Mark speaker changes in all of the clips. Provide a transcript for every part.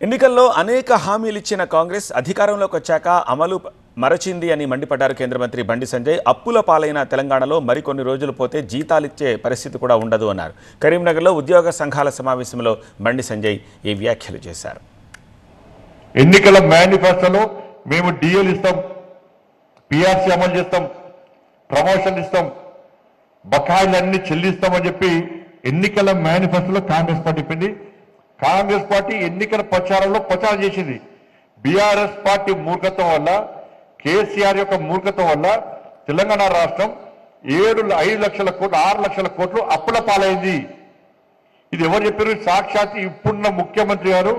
Speaker 1: ఎన్నికల్లో అనేక హామీలు ఇచ్చిన కాంగ్రెస్ అధికారంలోకి వచ్చాక అమలు మరచింది అని మండిపడ్డారు కేంద్ర మంత్రి బండి సంజయ్. అప్పుల పాలైన తెలంగాణలో మరికొన్ని రోజులు పోతే జీతాలిచ్చే పరిస్థితి కూడా ఉండదు అన్నారు. కరీంనగర్లో ఉద్యోగ సంఘాల సమావేశంలో బండి సంజయ్ ఈ వ్యాఖ్యలు చేశారు.
Speaker 2: ఎన్నికల మేనిఫెస్టోలో మేము డిఎల్ ఇస్తాం, పిఆర్సీ అమలు చేస్తాం, ప్రమోషన్ ఇస్తాం, బకాయిలన్నీ చెల్లిస్తామని చెప్పి ఎన్నికల మేనిఫెస్టోలో కాంగ్రెస్ పార్టీ చెప్పింది. కాంగ్రెస్ పార్టీ ఎన్నికల ప్రచారంలో ప్రచారం చేసింది. బీఆర్ఎస్ పార్టీ మూర్ఖత్వం వల్ల, కేసీఆర్ యొక్క మూర్ఖత్వం వల్ల తెలంగాణ రాష్ట్రం 5 లక్షల కోట్లు 6 లక్షల కోట్లు అప్పుల పాలైంది. ఇది ఎవరు చెప్పారు? సాక్షాత్ ఇప్పుడున్న ముఖ్యమంత్రి గారు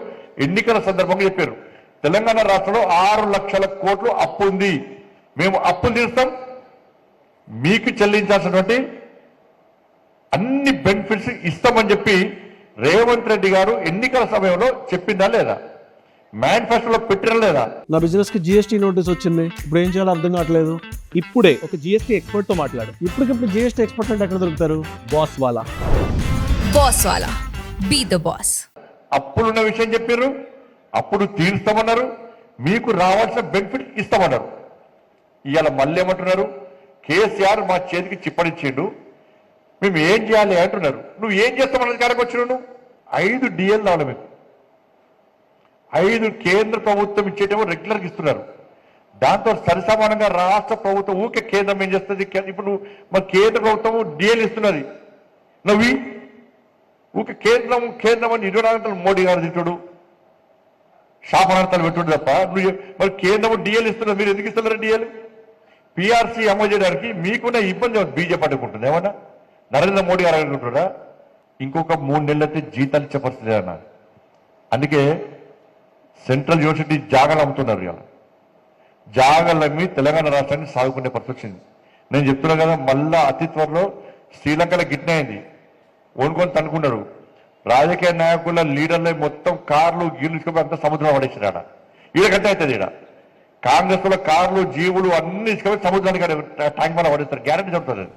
Speaker 2: ఎన్నికల సందర్భంగా చెప్పారు. తెలంగాణ రాష్ట్రంలో 6 లక్షల కోట్లు అప్పు ఉంది, మేము అప్పులు తీరుస్తాం, మీకు చెల్లించాల్సినటువంటి అన్ని బెనిఫిట్స్ ఇస్తామని చెప్పి రేవంత్ రెడ్డి గారు ఎన్నికల సమయంలో చెప్పిందా లేదా? మేనిఫెస్టోలో పెట్టిన లేదా?
Speaker 3: నా బిజినెస్ కి జిఎస్టీ నోటీస్ వచ్చింది, ఇప్పుడు ఏం చేయాలో అర్థం కావట్లేదు. ఇప్పుడే ఒక జిఎస్టీ ఎక్స్పర్ట్ తో మాట్లాడు. ఇప్పటికిప్పుడు జిఎస్టీ ఎక్స్పర్ట్ అంటే ఎక్కడ దొరుకుతారు? బాస్ వాలా
Speaker 4: బీ ద బాస్.
Speaker 2: అప్పులున్న విషయం చెప్పారు, అప్పుడు తీరుస్తామన్నారు, మీకు రావాల్సిన బెనిఫిట్ ఇస్తామన్నారు. ఇవాళ మళ్ళీ ఏమంటున్నారు? కేసీఆర్ మా చేతికి చిప్పనిచ్చిండు, మేము ఏం చేయాలి అంటున్నారు. నువ్వు ఏం చేస్తామన్నది కాడకు వచ్చినావు. నువ్వు 5 డిఎల్ రావాలి, మీకు 5 కేంద్ర ప్రభుత్వం ఇచ్చేటేమో రెగ్యులర్గా ఇస్తున్నారు. దాంతో సరిసమానంగా రాష్ట్ర ప్రభుత్వం ఊకే కేంద్రం ఏం చేస్తుంది? ఇప్పుడు మన కేంద్ర ప్రభుత్వం డిఎల్ ఇస్తున్నది, నువ్వు ఊకే కేంద్రం అని 24 గంటలు మోడీ గారు తిట్టుడు, శాపనార్థాలు పెట్టుడు తప్ప నువ్వు మరి కేంద్రం డిఎల్ ఇస్తున్నారు, మీరు ఎందుకు ఇస్తున్నారు డిఎల్? పిఆర్సీ అమలు చేయడానికి మీకున్న ఇబ్బంది బీజేపీ అడ్డుకుంటుంది. ఏమన్నా నరేంద్ర మోడీ గారు అనుకుంటున్నారా? ఇంకొక 3 నెలలైతే జీతాలు ఇచ్చే పరిస్థితి లేదన్న. అందుకే సెంట్రల్ యూనివర్సిటీ జాగాలు అమ్ముతున్నారు. ఇలా జాగాలు అమ్మి తెలంగాణ రాష్ట్రాన్ని సాగుకునే పరిస్థితి వచ్చింది. నేను చెప్తున్నా కదా, మళ్ళా అతి త్వరలో శ్రీలంకలో గిట్నే అయింది. ఓనుకొని తనుకున్నారు. రాజకీయ నాయకుల లీడర్లు మొత్తం కార్లు గీర్లు తీసుకొని అంతా సముద్రంలో పడేసారు. ఆడ ఈడకంటే అవుతుంది. ఈడ కాంగ్రెస్ లో కార్లు జీవులు అన్ని తీసుకొని సముద్రానికి ట్యాంక్ మీద పడేస్తారు. గ్యారెంటీ చెప్తారు.